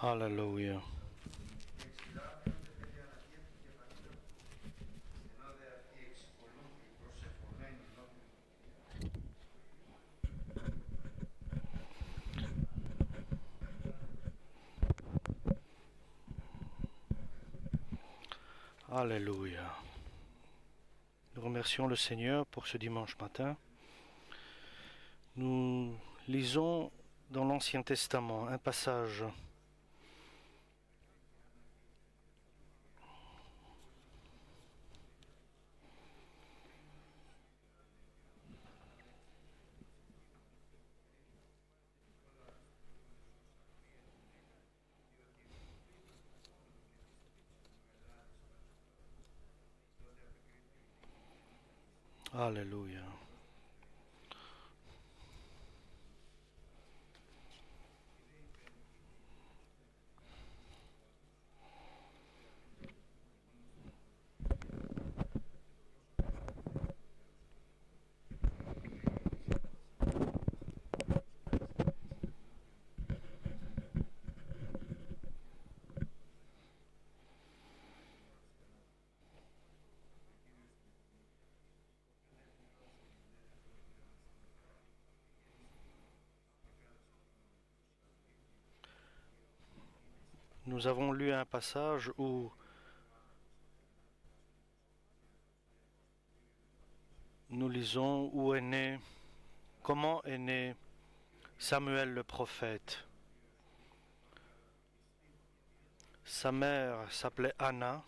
Hallelujah. Alléluia. Nous remercions le Seigneur pour ce dimanche matin. Nous lisons dans l'Ancien Testament un passage Alléluia. Nous avons lu un passage où nous lisons comment est né Samuel le prophète. Sa mère s'appelait Anna.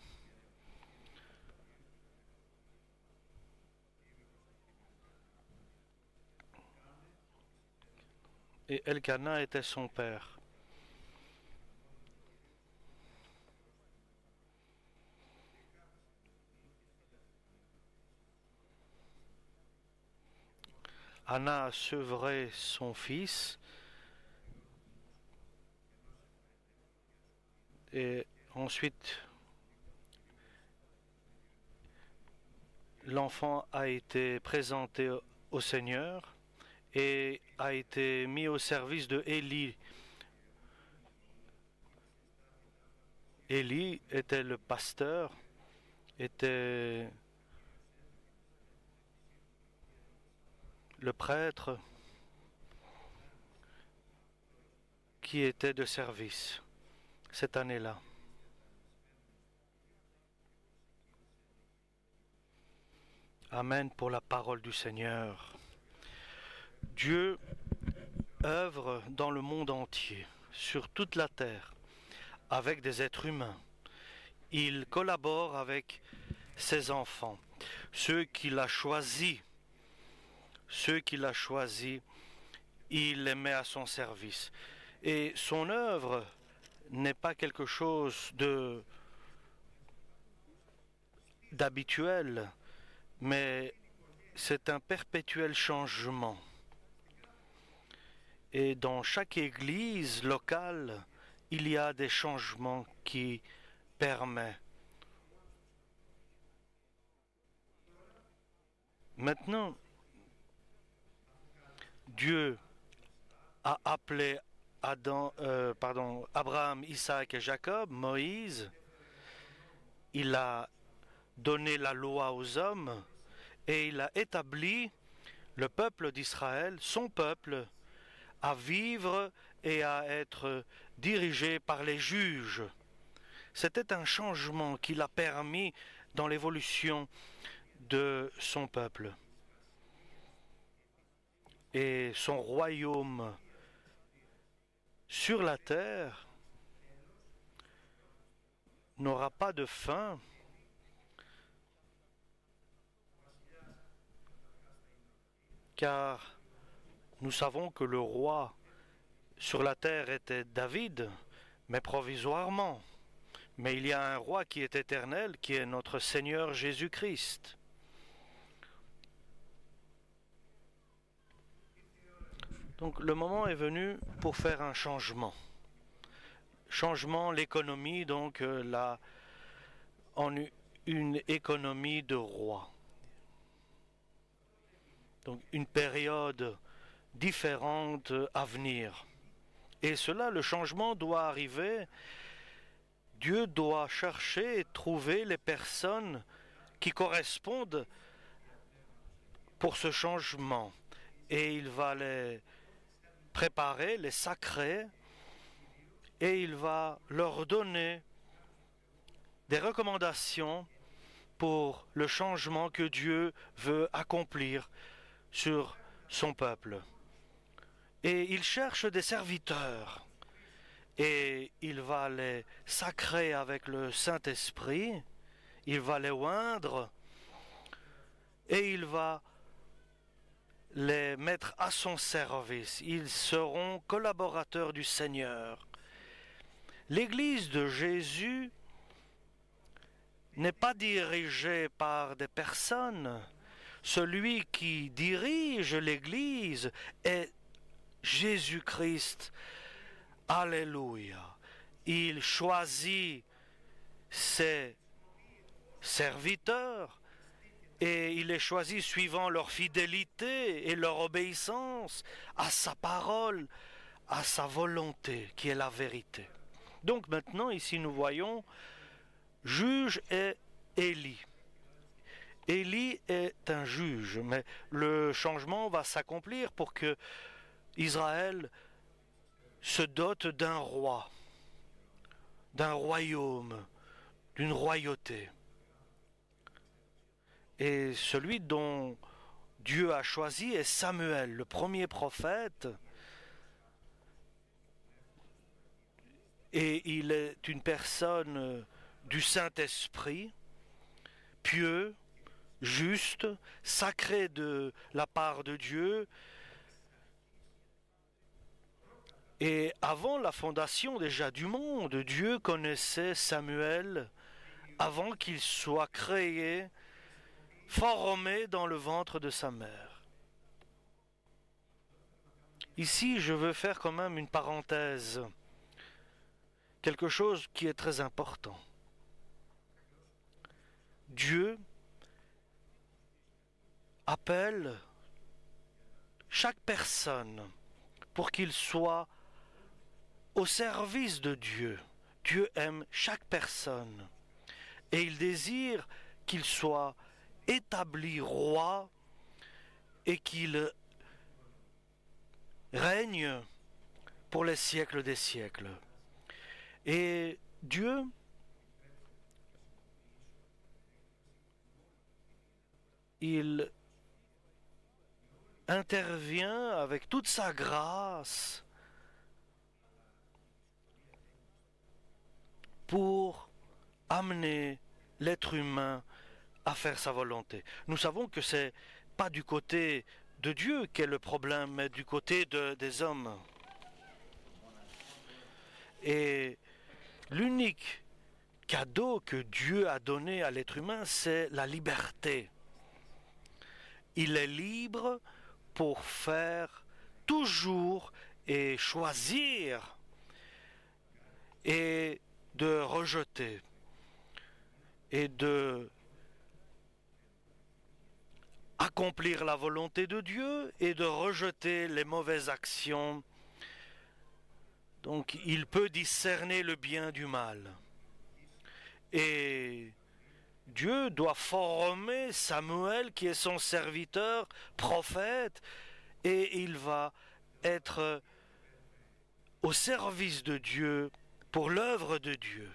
Et Elkana était son père. Anna a sevré son fils et ensuite l'enfant a été présenté au Seigneur et a été mis au service de Élie. Élie était le pasteur, était le prêtre qui était de service cette année-là. Amen pour la parole du Seigneur. Dieu œuvre dans le monde entier, sur toute la terre, avec des êtres humains. Il collabore avec ses enfants, ceux qu'il a choisis. Il les met à son service. Et son œuvre n'est pas quelque chose d'habituel, mais c'est un perpétuel changement. Et dans chaque église locale, il y a des changements qui permettent. Maintenant, Dieu a appelé Abraham, Isaac et Jacob, Moïse. Il a donné la loi aux hommes et il a établi le peuple d'Israël, son peuple, à vivre et à être dirigé par les juges. C'était un changement qu'il a permis dans l'évolution de son peuple. Et son royaume sur la terre n'aura pas de fin, car nous savons que le roi sur la terre était David, mais provisoirement. Mais il y a un roi qui est éternel, qui est notre Seigneur Jésus-Christ. Donc le moment est venu pour faire un changement. L'économie, donc en une économie de roi. Donc une période différente à venir. Et cela, le changement doit arriver. Dieu doit chercher et trouver les personnes qui correspondent pour ce changement. Et il va les préparer, les sacrer, et il va leur donner des recommandations pour le changement que Dieu veut accomplir sur son peuple. Et il cherche des serviteurs, et il va les sacrer avec le Saint-Esprit, il va les oindre, et il va les mettre à son service. Ils seront collaborateurs du Seigneur. L'Église de Jésus n'est pas dirigée par des personnes. Celui qui dirige l'Église est Jésus-Christ. Alléluia. Il choisit ses serviteurs et il les choisit suivant leur fidélité et leur obéissance à sa parole, à sa volonté qui est la vérité. Donc maintenant ici nous voyons juge et Élie. Élie est un juge, mais le changement va s'accomplir pour que Israël se dote d'un roi, d'un royaume, d'une royauté. Et celui dont Dieu a choisi est Samuel, le premier prophète. Et il est une personne du Saint-Esprit, pieux, juste, sacré de la part de Dieu. Et avant la fondation déjà du monde, Dieu connaissait Samuel avant qu'il soit créé, formé dans le ventre de sa mère. Ici, je veux faire quand même une parenthèse, quelque chose qui est très important. Dieu appelle chaque personne pour qu'il soit au service de Dieu. Dieu aime chaque personne et il désire qu'il soit établi roi et qu'il règne pour les siècles des siècles. Et Dieu il intervient avec toute sa grâce pour amener l'être humain à faire sa volonté. Nous savons que c'est pas du côté de Dieu qu'est le problème, mais du côté des hommes. Et l'unique cadeau que Dieu a donné à l'être humain, c'est la liberté. Il est libre pour faire toujours et choisir et de rejeter et de accomplir la volonté de Dieu et de rejeter les mauvaises actions. Donc il peut discerner le bien du mal. Et Dieu doit former Samuel qui est son serviteur, prophète, et il va être au service de Dieu pour l'œuvre de Dieu.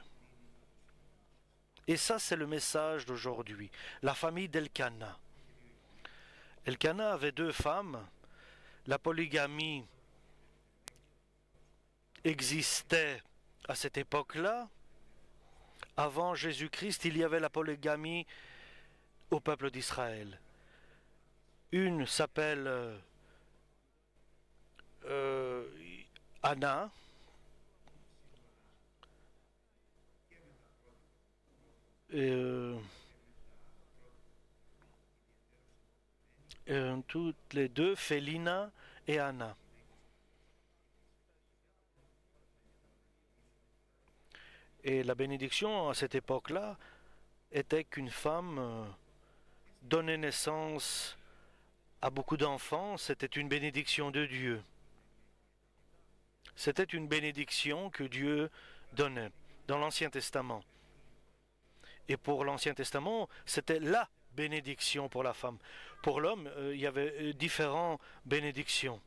Et ça, c'est le message d'aujourd'hui. La famille d'Elkana. Elkana avait 2 femmes. La polygamie existait à cette époque-là. Avant Jésus-Christ, il y avait la polygamie au peuple d'Israël. Une s'appelle Anna. Toutes les deux, Félina et Anna. Et la bénédiction à cette époque-là était qu'une femme donnait naissance à beaucoup d'enfants, c'était une bénédiction de Dieu. C'était une bénédiction que Dieu donnait dans l'Ancien Testament. Et pour l'Ancien Testament, c'était la bénédiction pour la femme. Pour l'homme, il y avait différentes bénédictions.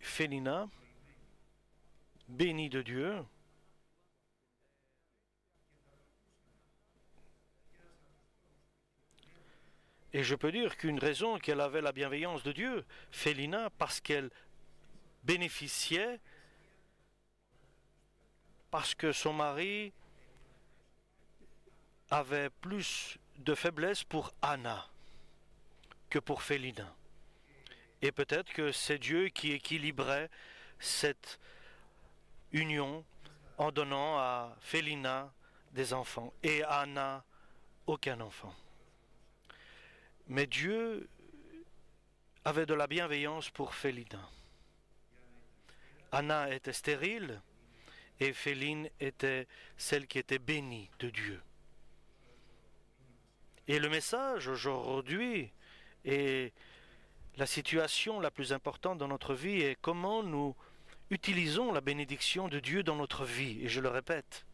Fénina, bénie de Dieu, et je peux dire qu'une raison qu'elle avait la bienveillance de Dieu, Félina, parce qu'elle bénéficiait, parce que son mari avait plus de faiblesse pour Anna que pour Félina. Et peut-être que c'est Dieu qui équilibrait cette union en donnant à Félina des enfants et à Anna aucun enfant. Mais Dieu avait de la bienveillance pour Félina. Anna était stérile et Féline était celle qui était bénie de Dieu. Et le message aujourd'hui est la situation la plus importante dans notre vie est comment nous utilisons la bénédiction de Dieu dans notre vie. Et je le répète,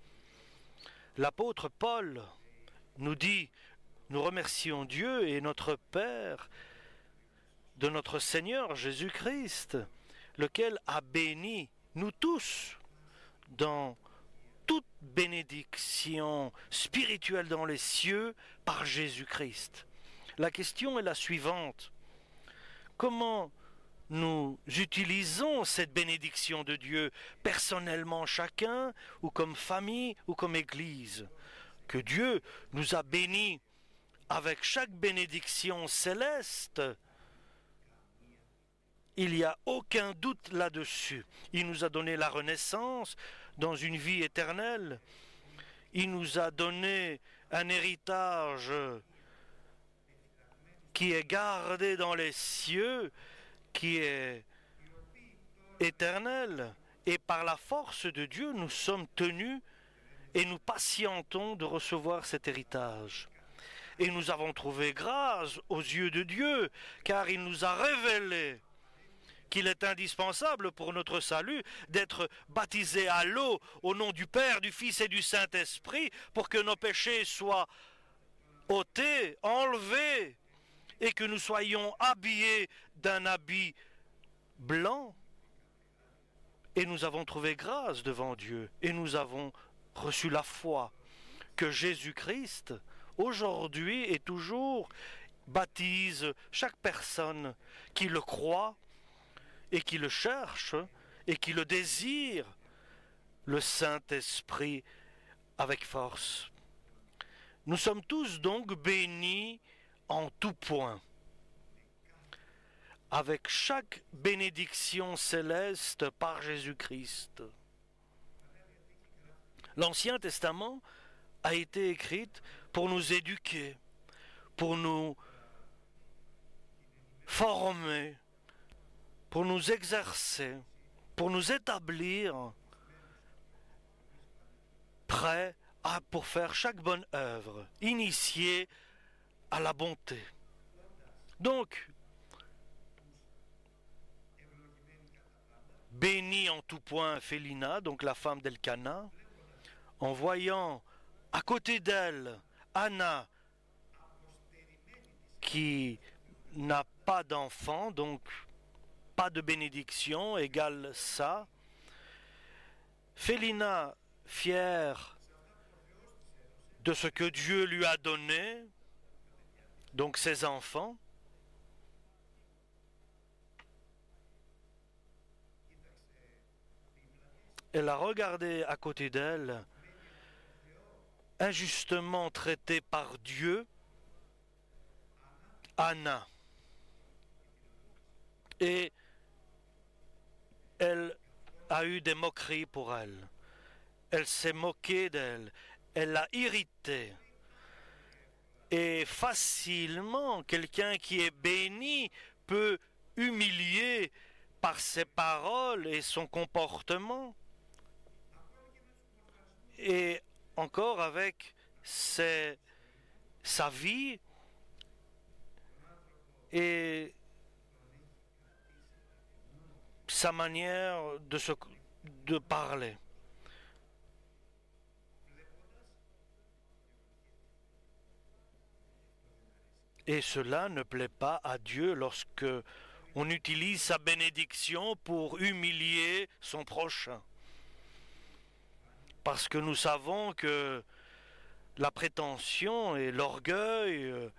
l'apôtre Paul nous dit, nous remercions Dieu et notre Père de notre Seigneur Jésus-Christ, lequel a béni nous tous dans toute bénédiction spirituelle dans les cieux par Jésus-Christ. La question est la suivante. Comment nous utilisons cette bénédiction de Dieu personnellement chacun, ou comme famille, ou comme Église? Que Dieu nous a bénis avec chaque bénédiction céleste, il n'y a aucun doute là-dessus. Il nous a donné la renaissance dans une vie éternelle. Il nous a donné un héritage qui est gardé dans les cieux, qui est éternel. Et par la force de Dieu, nous sommes tenus et nous patientons de recevoir cet héritage. Et nous avons trouvé grâce aux yeux de Dieu, car il nous a révélé qu'il est indispensable pour notre salut d'être baptisés à l'eau au nom du Père, du Fils et du Saint-Esprit, pour que nos péchés soient ôtés, enlevés, et que nous soyons habillés d'un habit blanc. Et nous avons trouvé grâce devant Dieu, et nous avons reçu la foi que Jésus-Christ, aujourd'hui et toujours, baptise chaque personne qui le croit et qui le cherche et qui le désire, le Saint-Esprit avec force. Nous sommes tous donc bénis en tout point, avec chaque bénédiction céleste par Jésus-Christ. L'Ancien Testament a été écrit pour nous éduquer, pour nous former, pour nous exercer, pour nous établir prêts pour faire chaque bonne œuvre, initiés à la bonté. Donc, bénie en tout point Félina, donc la femme d'Elkana, en voyant à côté d'elle Anna, qui n'a pas d'enfant, donc pas de bénédiction, égale ça. Félina, fière de ce que Dieu lui a donné, donc ses enfants, elle a regardé à côté d'elle, injustement traitée par Dieu, Anna. Et elle a eu des moqueries pour elle. Elle s'est moquée d'elle. Elle l'a irritée. Et facilement, quelqu'un qui est béni peut humilier par ses paroles et son comportement. Et encore avec sa vie, et sa manière de parler. Et cela ne plaît pas à Dieu lorsque on utilise sa bénédiction pour humilier son prochain. Parce que nous savons que la prétention et l'orgueil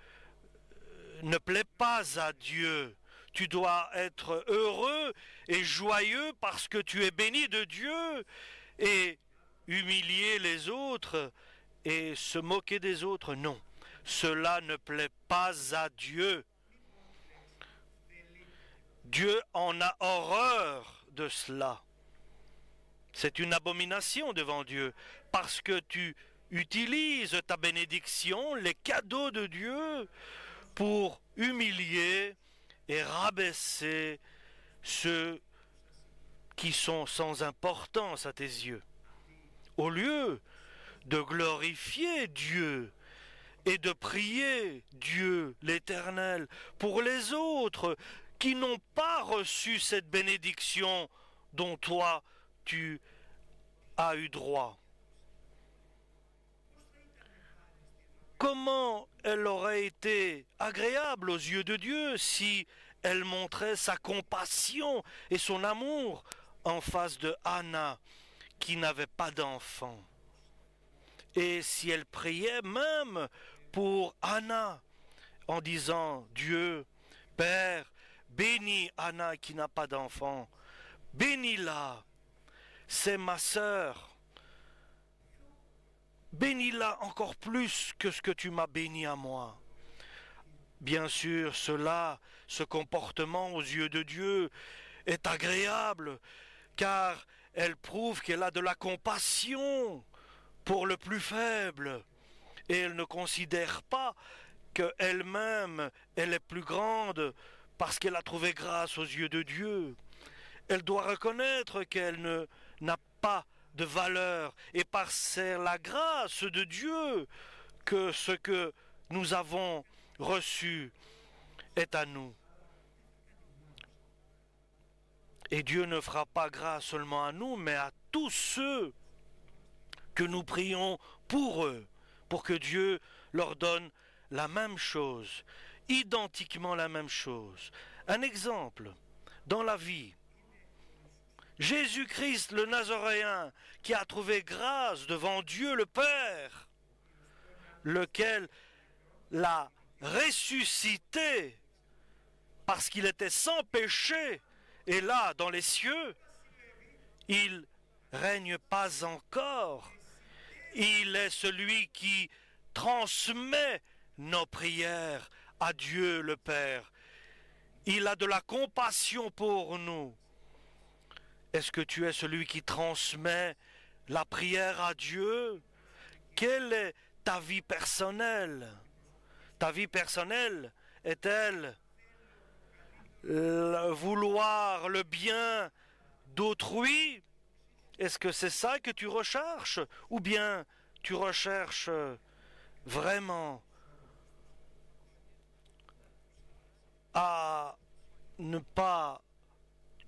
ne plaît pas à Dieu. Tu dois être heureux et joyeux parce que tu es béni de Dieu, et humilier les autres et se moquer des autres, non. Cela ne plaît pas à Dieu. Dieu en a horreur de cela. C'est une abomination devant Dieu, parce que tu utilises ta bénédiction, les cadeaux de Dieu, pour humilier et rabaisser ceux qui sont sans importance à tes yeux. Au lieu de glorifier Dieu et de prier Dieu l'Éternel pour les autres qui n'ont pas reçu cette bénédiction dont toi tu as eu droit. Comment elle aurait été agréable aux yeux de Dieu si elle montrait sa compassion et son amour en face de Anna qui n'avait pas d'enfant. Et si elle priait même pour Anna en disant Dieu, Père, bénis Anna qui n'a pas d'enfant, bénis-la, c'est ma sœur, bénis-la encore plus que ce que tu m'as béni à moi. Bien sûr, ce comportement aux yeux de Dieu est agréable, car elle prouve qu'elle a de la compassion pour le plus faible, et elle ne considère pas qu'elle-même, elle est plus grande parce qu'elle a trouvé grâce aux yeux de Dieu. Elle doit reconnaître qu'elle n'a pas de valeur, et par c'est la grâce de Dieu que ce que nous avons reçu est à nous. Et Dieu ne fera pas grâce seulement à nous, mais à tous ceux que nous prions pour eux, pour que Dieu leur donne la même chose, identiquement la même chose. Un exemple, dans la vie, Jésus-Christ le Nazaréen, qui a trouvé grâce devant Dieu le Père, lequel l'a ressuscité parce qu'il était sans péché, et là, dans les cieux, il règne pas encore. Il est celui qui transmet nos prières à Dieu le Père. Il a de la compassion pour nous. Est-ce que tu es celui qui transmet la prière à Dieu? Quelle est ta vie personnelle? Ta vie personnelle est-elle vouloir le bien d'autrui? Est-ce que c'est ça que tu recherches? Ou bien tu recherches vraiment à ne pas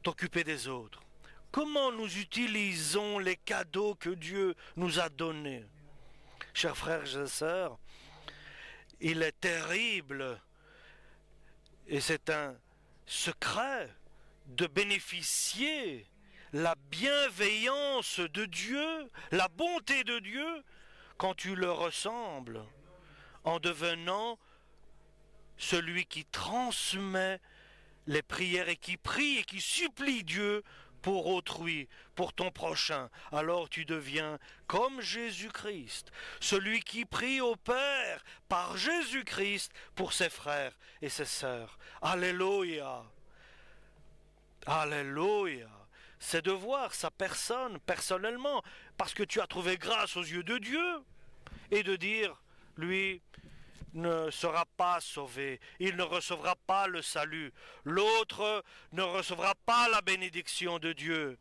t'occuper des autres? Comment nous utilisons les cadeaux que Dieu nous a donnés? Chers frères et sœurs, il est terrible et c'est un secret de bénéficier la bienveillance de Dieu, la bonté de Dieu, quand tu le ressembles, en devenant celui qui transmet les prières et qui prie et qui supplie Dieu pour autrui, pour ton prochain. Alors tu deviens comme Jésus-Christ, celui qui prie au Père par Jésus-Christ pour ses frères et ses sœurs. Alléluia! Alléluia! C'est de voir sa personne personnellement, parce que tu as trouvé grâce aux yeux de Dieu, et de dire, lui ne sera pas sauvé, il ne recevra pas le salut, l'autre ne recevra pas la bénédiction de Dieu.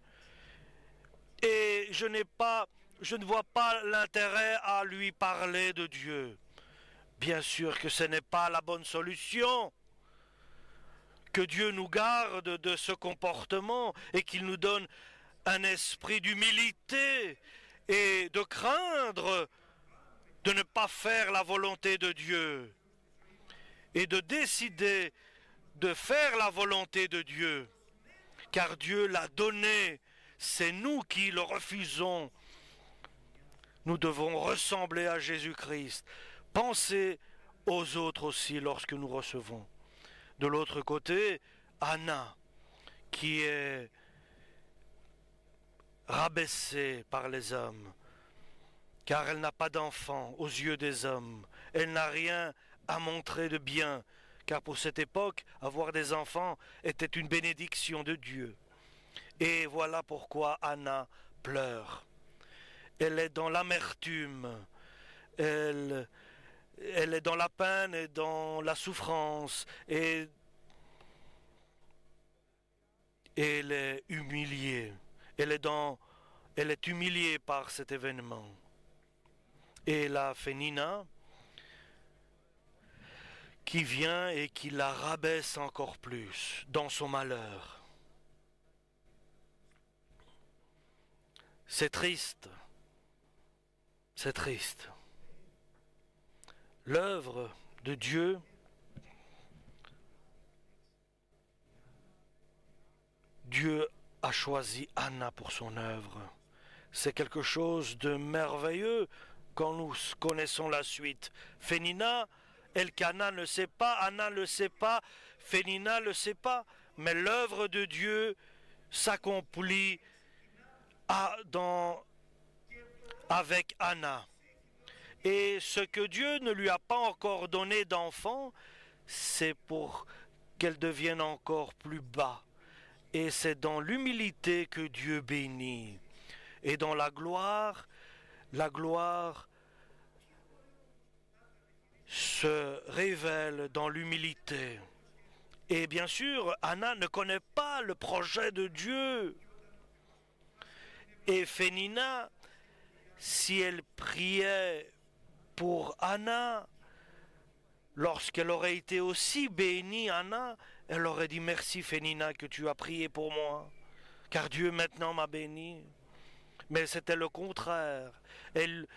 Et je ne vois pas l'intérêt à lui parler de Dieu. Bien sûr que ce n'est pas la bonne solution. Que Dieu nous garde de ce comportement et qu'il nous donne un esprit d'humilité et de craindre de ne pas faire la volonté de Dieu et de décider de faire la volonté de Dieu, car Dieu l'a donné, c'est nous qui le refusons. Nous devons ressembler à Jésus-Christ. Pensez aux autres aussi lorsque nous recevons. De l'autre côté, Anna, qui est rabaissée par les hommes, car elle n'a pas d'enfant aux yeux des hommes. Elle n'a rien à montrer de bien, car pour cette époque, avoir des enfants était une bénédiction de Dieu. Et voilà pourquoi Anna pleure. Elle est dans l'amertume, elle est dans la peine et dans la souffrance, et elle est humiliée. Elle est humiliée par cet événement. Et la Phénina qui vient et qui la rabaisse encore plus dans son malheur. C'est triste. C'est triste. L'œuvre de Dieu a choisi Anna pour son œuvre. C'est quelque chose de merveilleux quand nous connaissons la suite. Phénina, Elkana ne sait pas, Anna ne le sait pas, Phénina ne le sait pas, mais l'œuvre de Dieu s'accomplit avec Anna. Et ce que Dieu ne lui a pas encore donné d'enfant, c'est pour qu'elle devienne encore plus bas. Et c'est dans l'humilité que Dieu bénit. Et dans la gloire se révèle dans l'humilité. Et bien sûr, Anna ne connaît pas le projet de Dieu. Et Phénina, si elle priait pour Anna, lorsqu'elle aurait été aussi bénie, Anna, elle aurait dit merci Phénina que tu as prié pour moi, car Dieu maintenant m'a béni. Mais c'était le contraire. Elle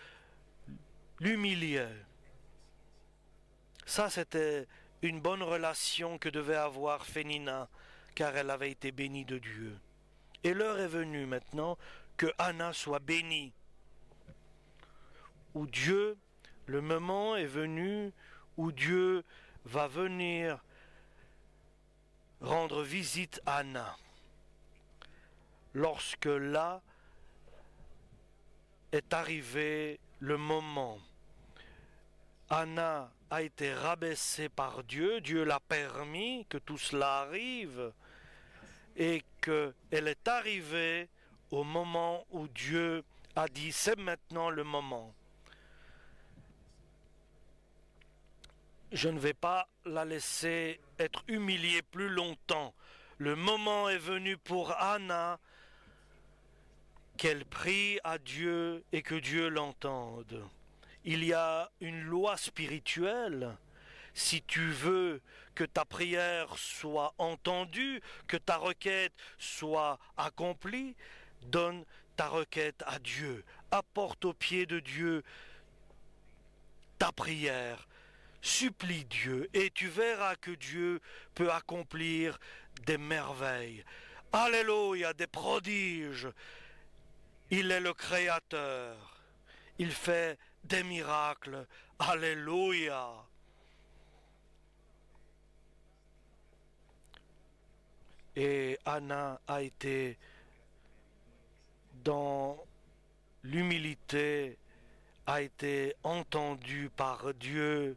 l'humiliait. Ça, c'était une bonne relation que devait avoir Phénina, car elle avait été bénie de Dieu. Et l'heure est venue maintenant que Anna soit bénie. Où Dieu, le moment est venu où Dieu va venir rendre visite à Anna. Lorsque là est arrivé le moment, Anna a été rabaissée par Dieu, Dieu l'a permis que tout cela arrive, et qu'elle est arrivée au moment où Dieu a dit c'est maintenant le moment. Je ne vais pas la laisser être humiliée plus longtemps. Le moment est venu pour Anna qu'elle prie à Dieu et que Dieu l'entende. Il y a une loi spirituelle. Si tu veux que ta prière soit entendue, que ta requête soit accomplie, donne ta requête à Dieu. Apporte aux pieds de Dieu ta prière. Supplie Dieu et tu verras que Dieu peut accomplir des merveilles. Alléluia, des prodiges. Il est le Créateur. Il fait des miracles. Alléluia. Et Anna a été dans l'humilité, a été entendue par Dieu,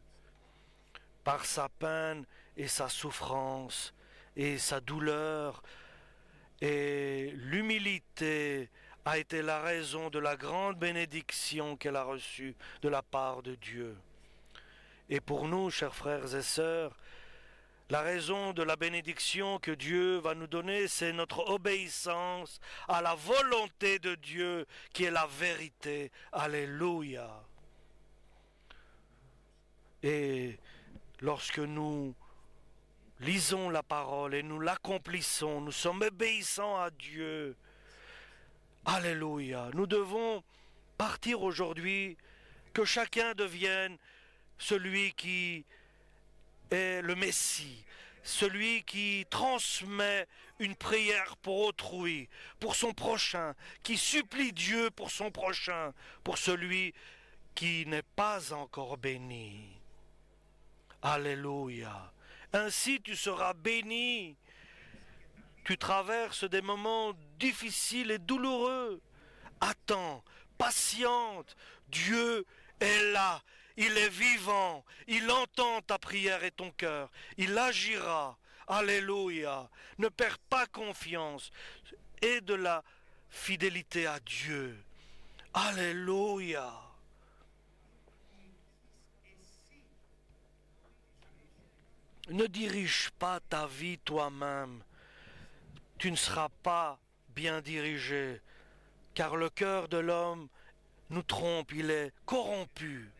par sa peine et sa souffrance et sa douleur. Et l'humilité a été la raison de la grande bénédiction qu'elle a reçue de la part de Dieu. Et pour nous, chers frères et sœurs, la raison de la bénédiction que Dieu va nous donner, c'est notre obéissance à la volonté de Dieu qui est la vérité. Alléluia. Et lorsque nous lisons la parole et nous l'accomplissons. Nous sommes obéissants à Dieu. Alléluia. Nous devons partir aujourd'hui, que chacun devienne celui qui est le Messie, celui qui transmet une prière pour autrui, pour son prochain, qui supplie Dieu pour son prochain, pour celui qui n'est pas encore béni. Alléluia. Ainsi tu seras béni. Tu traverses des moments difficiles et douloureux. Attends, patiente. Dieu est là. Il est vivant. Il entend ta prière et ton cœur. Il agira. Alléluia. Ne perds pas confiance. Et de la fidélité à Dieu. Alléluia. Ne dirige pas ta vie toi-même. Tu ne seras pas bien dirigé, car le cœur de l'homme nous trompe, il est corrompu.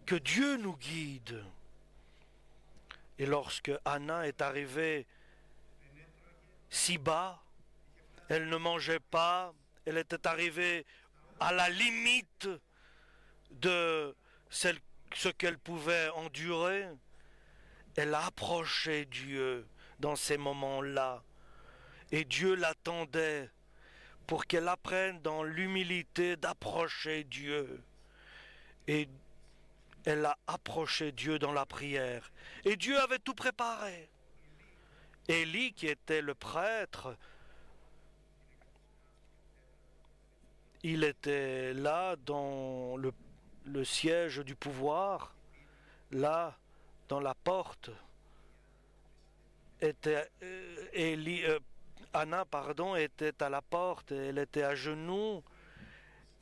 Que Dieu nous guide. Et lorsque Anna est arrivée si bas, elle ne mangeait pas, elle était arrivée à la limite de ce qu'elle pouvait endurer. Elle a approché Dieu dans ces moments-là. Et Dieu l'attendait pour qu'elle apprenne dans l'humilité d'approcher Dieu. Et elle a approché Dieu dans la prière. Et Dieu avait tout préparé. Élie, qui était le prêtre, il était là dans le siège du pouvoir, là dans la porte. Anna, était à la porte, elle était à genoux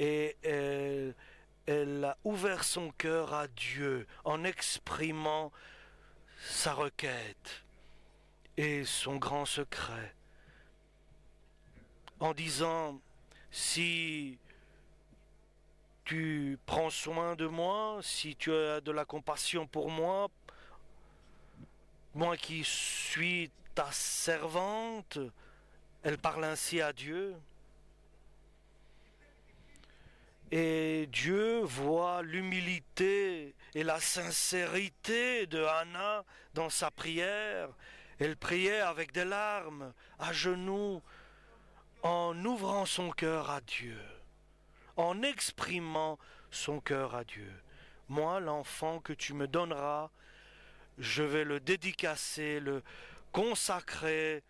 et elle a ouvert son cœur à Dieu en exprimant sa requête et son grand secret, en disant: si tu prends soin de moi, si tu as de la compassion pour moi, moi qui suis ta servante, elle parle ainsi à Dieu. Et Dieu voit l'humilité et la sincérité de Anna dans sa prière. Elle priait avec des larmes, à genoux, en ouvrant son cœur à Dieu, en exprimant son cœur à Dieu. Moi, l'enfant que tu me donneras, je vais le dédicacer, le consacrer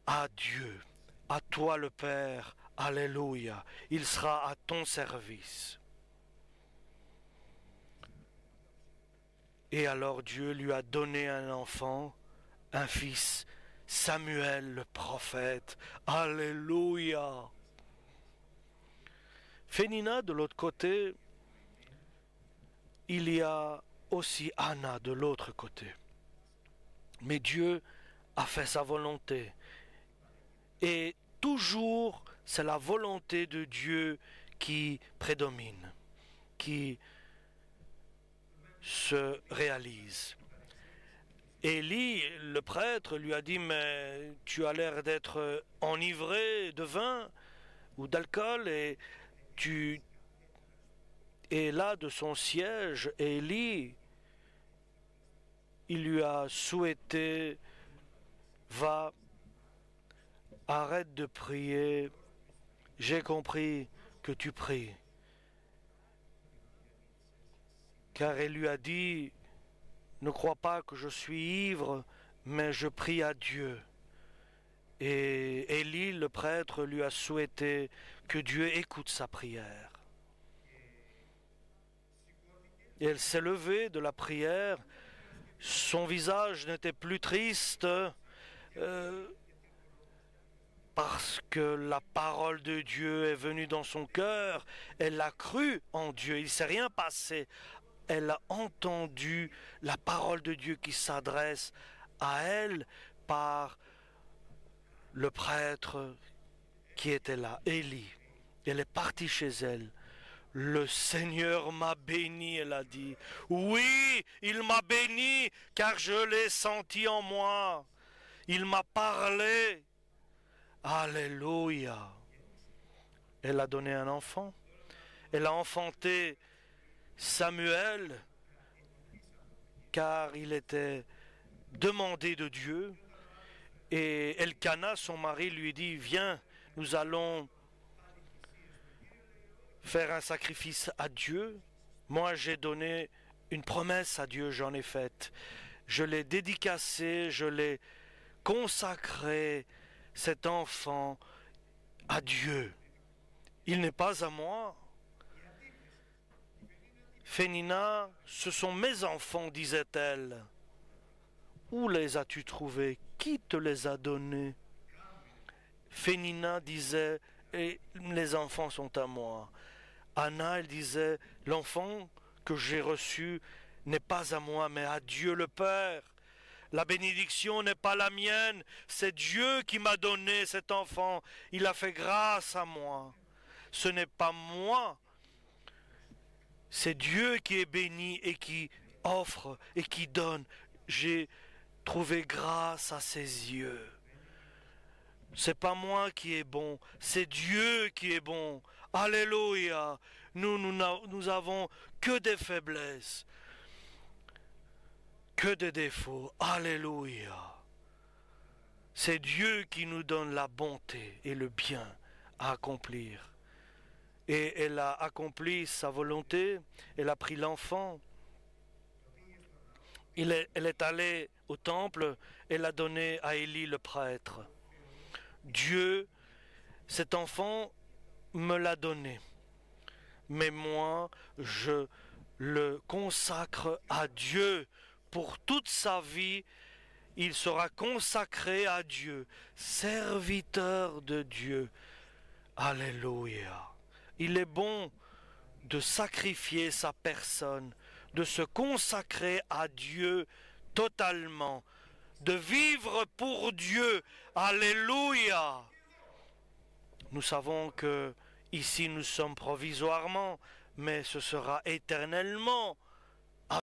à Dieu, à toi le Père. Alléluia, il sera à ton service. Et alors Dieu lui a donné un enfant, un fils, Samuel le prophète. Alléluia. Fénina, de l'autre côté, il y a aussi Anna de l'autre côté. Mais Dieu a fait sa volonté. Et toujours, c'est la volonté de Dieu qui prédomine, qui se réalise. Élie, le prêtre, lui a dit: mais tu as l'air d'être enivré de vin ou d'alcool, et tu es là de son siège. Élie, il lui a souhaité: va, arrête de prier, j'ai compris que tu pries. Car elle lui a dit: ne crois pas que je suis ivre, mais je prie à Dieu. Et Élie, le prêtre, lui a souhaité que Dieu écoute sa prière. Et elle s'est levée de la prière, son visage n'était plus triste, parce que la parole de Dieu est venue dans son cœur, elle a cru en Dieu, il ne s'est rien passé. Elle a entendu la parole de Dieu qui s'adresse à elle par le prêtre qui était là, Élie. Elle est partie chez elle. Le Seigneur m'a béni, elle a dit. Oui, il m'a béni, car je l'ai senti en moi. Il m'a parlé. Alléluia. Elle a donné un enfant. Elle a enfanté Samuel, car il était demandé de Dieu. Et Elkana, son mari, lui dit, viens, nous allons faire un sacrifice à Dieu. Moi, j'ai donné une promesse à Dieu, j'en ai faite. Je l'ai dédicacé, je l'ai consacré, cet enfant, à Dieu. Il n'est pas à moi. Fénina, ce sont mes enfants, disait-elle. Où les as-tu trouvés? Qui te les a donnés? Fénina disait, et les enfants sont à moi. Anna, elle disait, l'enfant que j'ai reçu n'est pas à moi, mais à Dieu le Père. La bénédiction n'est pas la mienne, c'est Dieu qui m'a donné cet enfant. Il a fait grâce à moi. Ce n'est pas moi. C'est Dieu qui est béni et qui offre et qui donne. J'ai trouvé grâce à ses yeux. C'est pas moi qui est bon, c'est Dieu qui est bon. Alléluia. Nous avons que des faiblesses, que des défauts. Alléluia. C'est Dieu qui nous donne la bonté et le bien à accomplir. Et elle a accompli sa volonté, elle a pris l'enfant. Elle est allée au temple, elle l'a donné à Élie le prêtre. Dieu, cet enfant me l'a donné, mais moi, je le consacre à Dieu. Pour toute sa vie, il sera consacré à Dieu, serviteur de Dieu. Alléluia. Il est bon de sacrifier sa personne, de se consacrer à Dieu totalement, de vivre pour Dieu. Alléluia. Nous savons que ici nous sommes provisoirement, mais ce sera éternellement.